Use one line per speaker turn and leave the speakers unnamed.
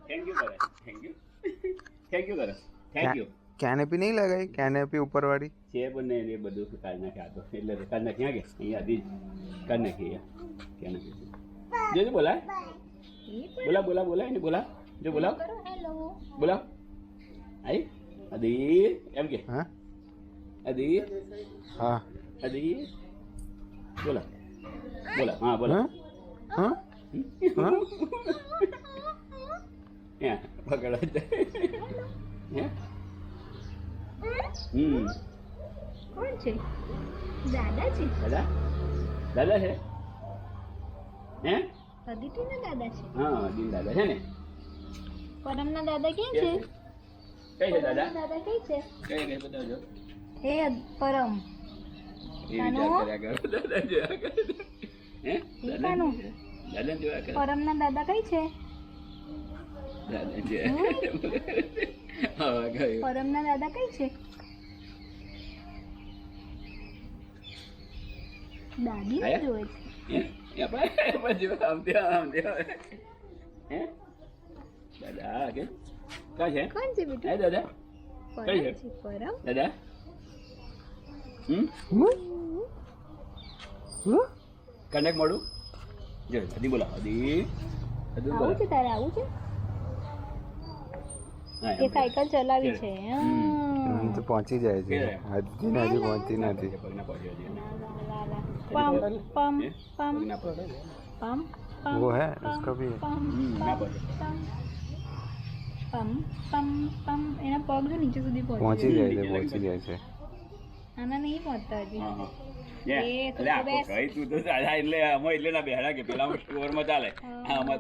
Thank you કરે thank you thank you કરે thank you
કેનેપી નહીં લગાવી કેનેપી ઉપરવાળી
છે પણ નહીં એ બધું કાઢી નાખે આ તો એટલે કાઢી નાખી ક્યાં ગયા અહીંયા હતી જ કાઢી નાખી ક્યાં નાખી જોજો બોલાય બોલા બોલા બોલા એને બોલા જો બોલાવ બોલાવ આઈ અદી એમ કે
હા
અદી
હા
અદી બોલા બોલા હા બોલા
હા હા
Yeah, પકડો હે
કોણ છે દાદા છે
દાદા દાદા છે હે
અદિતિના દાદા છે
હા દિન દાદા છે ને
પરમના દાદા ક્યાં છે
કઈ છે દાદા
દાદા કઈ છે
કઈ કઈ બતાવજો
એ પરમ
એ વિચાર કર્યા કરો દાદા જોયા કરે હે
કાનું
દાદા જોયા કરે
પરમના દાદા કઈ છે
દાદા જોયા હા ગયું
પરમના દાદા કઈ છે દાદી
આયા?
જોવે છે
હે પછી આમ ત્યાં હે દાદા કે કા છે
કોણ છે બેટું
હે દાદા કઈ છે?
પરમ છે પરમ
દાદા કનેક્ટ મોડું જો અદી બોલા અદી અદી
આવું છે તારે આવું છે એ સાયકલ ચલાવી છે
તો પહોંચી જાય છે હજી ને હજી પહોંચી નથી
પમ પમ પમ પમ
वो है उसका भी है
પમ પમ પમ પમ એના પગ જો નીચે સુધી
પહોંચી જાય છે પહોંચી જાય છે
આના નહીં પહોંચતા હજી
એટલે આખો કઈ તું તો સારા એટલે અમે એટલે ના બેહડા કે પેલા સ્ટોરમાં ચાલે આમાં